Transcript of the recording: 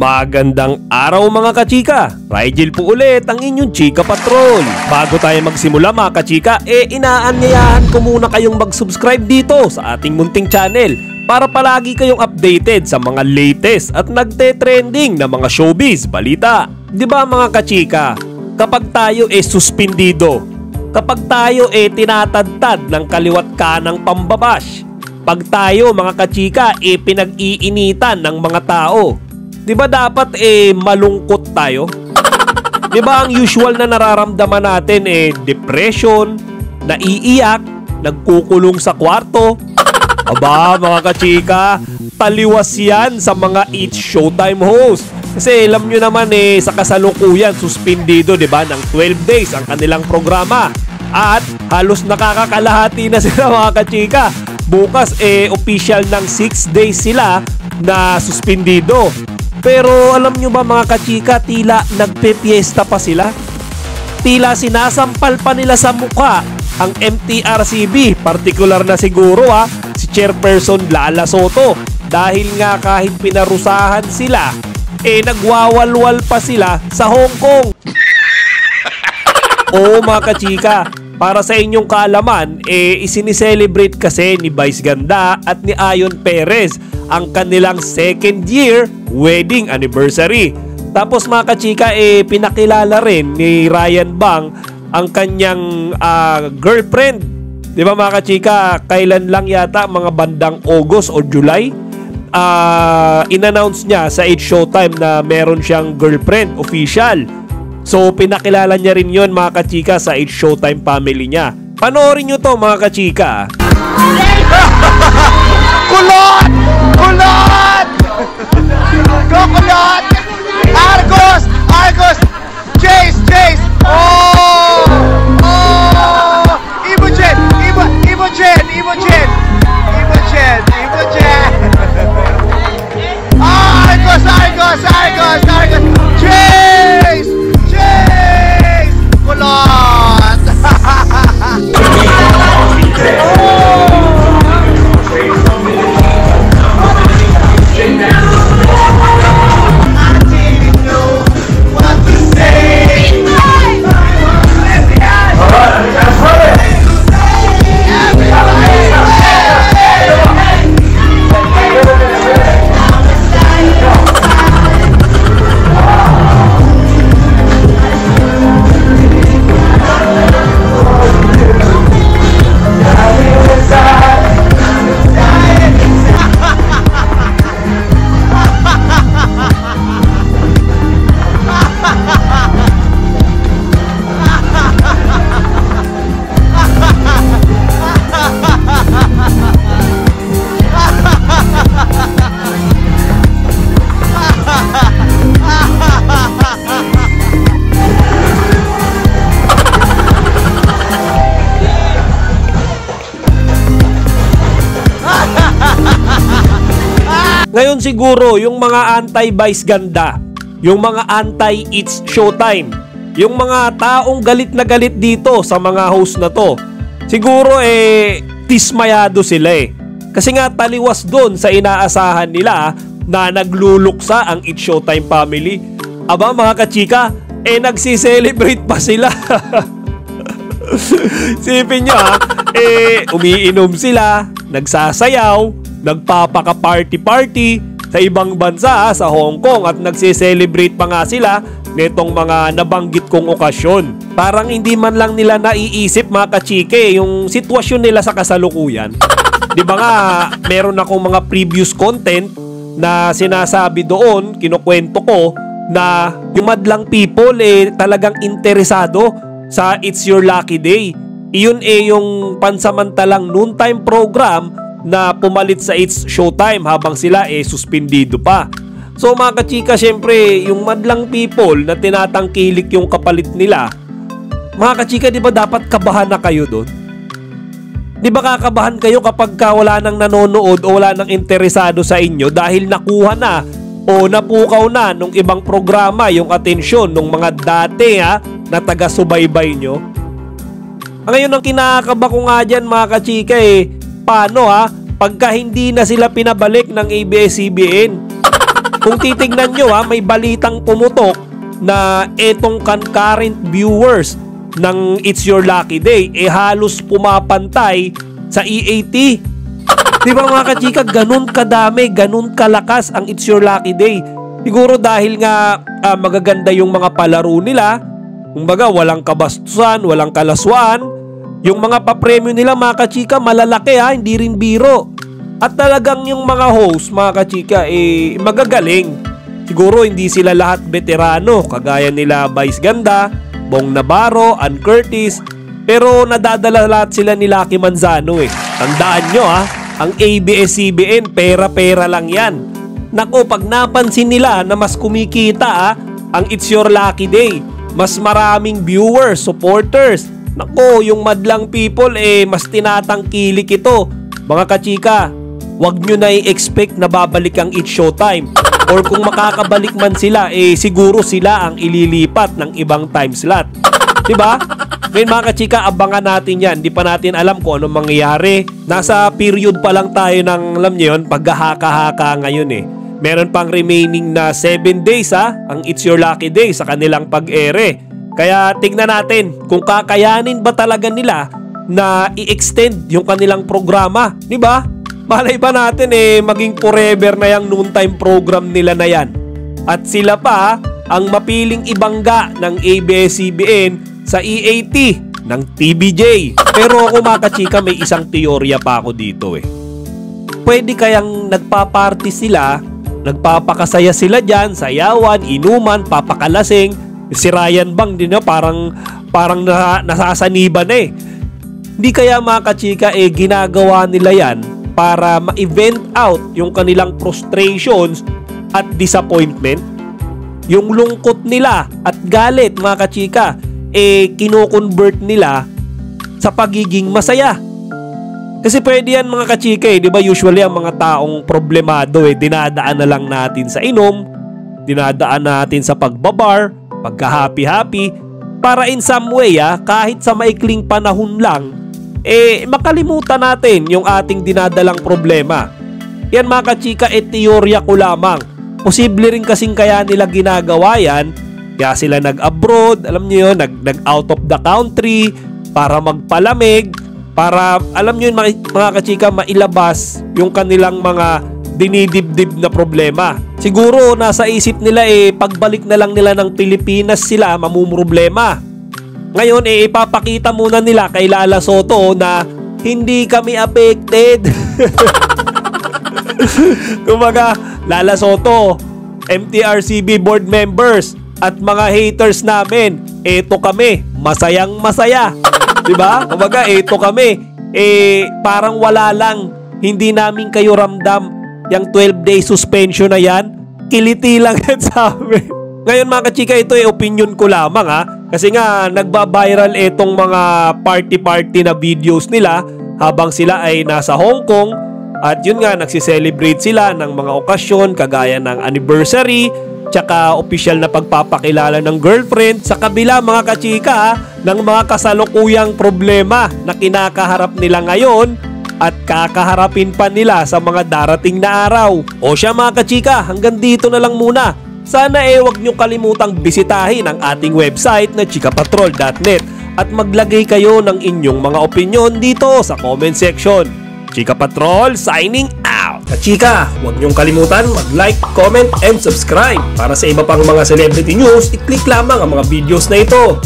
Magandang araw mga kachika! Rigel po ulit ang inyong Chika Patrol. Bago tayo magsimula mga kachika, inaanyayahan ko muna kayong mag-subscribe dito sa ating munting channel para palagi kayong updated sa mga latest at nagte-trending na mga showbiz balita. Diba mga kachika, kapag tayo suspendido, kapag tayo tinatadtad ng kaliwat kanang pambabash, pag tayo mga kachika pinag-iinitan ng mga tao, di ba dapat malungkot tayo? Di ba ang usual na nararamdaman natin depression, naiiyak, nagkukulong sa kwarto? Aba mga kachika, taliwas yan sa mga It's Showtime host. Kasi alam nyo naman sa kasalukuyan suspendido di ba ng 12 days ang kanilang programa. At halos nakakakalahati na sila mga kachika. Bukas official ng 6 days sila na suspendido. Pero alam nyo ba mga kachika, tila nagpe-fiesta pa sila? Tila sinasampal pa nila sa mukha ang MTRCB, partikular na siguro si Chairperson Lala Soto. Dahil nga kahit pinarusahan sila, nagwawalwal pa sila sa Hong Kong. Oo mga kachika, para sa inyong kaalaman, isinicelebrate kasi ni Vice Ganda at ni Ayon Perez ang kanilang second year wedding anniversary. Tapos mga kachika, pinakilala rin ni Ryan Bang ang kanyang girlfriend. Di ba mga kachika, kailan lang yata mga bandang August o July, in-announce niya sa It's Showtime na meron siyang girlfriend official. So pinakilala niya rin yon mga kachika sa It's Showtime family niya. Panoorin nyo to mga kachika. Kulot! Kulot! Go Kulot! Argos! Argos! Chase! Chase! Oh! Oh! Imogen! Imogen! Imogen! Imogen! Imogen! Argos! Argos! Argos! Argos! Chase! Chase! Kulot! Ngayon siguro, yung mga anti-Vice Ganda, yung mga anti-It's Showtime, yung mga taong galit na galit dito sa mga host na to, siguro tismayado sila Kasi nga taliwas doon sa inaasahan nila na nagluluksa ang It's Showtime family. Aba mga kachika, nagsiselebrate pa sila. Sipin nyo umiinom sila, nagsasayaw, nagpapaka-party-party sa ibang bansa sa Hong Kong at nagse-celebrate pa nga sila nitong mga nabanggit kong okasyon. Parang hindi man lang nila naiisip mga kachike yung sitwasyon nila sa kasalukuyan. Di ba nga meron akong mga previous content na sinasabi doon, kinukwento ko na yung madlang people talagang interesado sa It's Your Lucky Day. Iyon yung pansamantalang noontime program na pumalit sa It's Showtime habang sila suspendido pa. So mga kachika, syempre yung madlang people na tinatangkilik yung kapalit nila, mga kachika, di ba dapat kabahan na kayo doon? Di ba kakabahan kayo kapag wala nang nanonood o wala nang interesado sa inyo dahil nakuha na o napukaw na nung ibang programa yung atensyon nung mga dati na taga-subaybay nyo? Ngayon ang kinakaba ko nga dyan mga kachika paano pagka hindi na sila pinabalik ng ABS-CBN? Kung titignan nyo may balitang pumutok na etong concurrent viewers ng It's Your Lucky Day halos pumapantay sa EAT. Di ba mga kachika, ganun kadami, ganun kalakas ang It's Your Lucky Day. Siguro dahil nga magaganda yung mga palaro nila, kumbaga walang kabastusan, walang kalaswaan. Yung mga papremyo nila mga kachika malalaki hindi rin biro. At talagang yung mga host mga kachika magagaling. Siguro hindi sila lahat veterano kagaya nila Vice Ganda, Bong Navarro, Ann Curtis, pero nadadala lahat sila ni Lucky Manzano Tandaan nyo ang ABS-CBN pera-pera lang yan. Nako, pag napansin nila na mas kumikita ang It's Your Lucky Day, mas maraming viewers, supporters, nako, yung madlang people mas tinatangkilik ito. Mga kachika, wag nyo na i-expect na babalik ang It's Showtime. Or kung makakabalik man sila, siguro sila ang ililipat ng ibang time slot. Diba? Ngayon mga kachika, abangan natin yan. Di pa natin alam kung anong mangyayari. Nasa period pa lang tayo ng, alam nyo yun, paghahaka-haka ngayon Meron pang remaining na 7 days ang It's Your Lucky Day sa kanilang pag-ere. Kaya tignan natin kung kakayanin ba talaga nila na i-extend yung kanilang programa. Diba? Malay ba natin maging forever na yung noontime program nila na yan. At sila pa ang mapiling ibangga ng ABS-CBN sa EAT ng TVJ. Pero ako mga kachika, may isang teorya pa ako dito Pwede kayang nagpa-party sila, nagpapakasaya sila dyan, sayawan, inuman, papakalasing. Si Ryan Bang din parang nasasaniban Hindi kaya mga kachika ginagawa nila yan para ma-event out yung kanilang frustrations at disappointment. Yung lungkot nila at galit mga kachika kino-convert nila sa pagiging masaya. Kasi pwede yan mga kachika di ba usually ang mga taong problemado dinadaan na lang natin sa inom, dinadaan natin sa pagbabar, pagka-happy-happy, para in some way kahit sa maikling panahon lang makalimutan natin yung ating dinadalang problema. Yan mga kachika teorya ko lamang. Posible rin kasing kaya nila ginagawa yan, kaya sila nag-abroad, alam niyo yun, nag-out of the country para magpalamig, para alam niyo yun mga kachika mailabas yung kanilang mga dinidibdib na problema. Siguro nasa isip nila pagbalik na lang nila ng Pilipinas sila mamumroblema. Ngayon ipapakita muna nila kay Lala Soto na hindi kami affected. Kumbaga, Lala Soto, MTRCB board members at mga haters namin, eto kami, masayang masaya. Diba? Kumbaga, eto kami, parang wala lang, hindi namin kayo ramdam. Yung 12-day suspension na yan, kiliti lang yan sa amin. Ngayon mga kachika, ito opinion ko lamang kasi nga nagba-viral itong mga party-party na videos nila habang sila ay nasa Hong Kong. At yun nga, nagsiselebrate sila ng mga okasyon kagaya ng anniversary, tsaka official na pagpapakilala ng girlfriend sa kabila mga kachika ng mga kasalukuyang problema na kinakaharap nila ngayon at kakaharapin pa nila sa mga darating na araw. O siya mga kachika, hanggang dito na lang muna. Sana huwag nyo kalimutang bisitahin ang ating website na chikapatrol.net at maglagay kayo ng inyong mga opinion dito sa comment section. Chika Patrol signing out! Kachika, huwag nyong kalimutan mag-like, comment, and subscribe. Para sa iba pang mga celebrity news, i-click lamang ang mga videos na ito.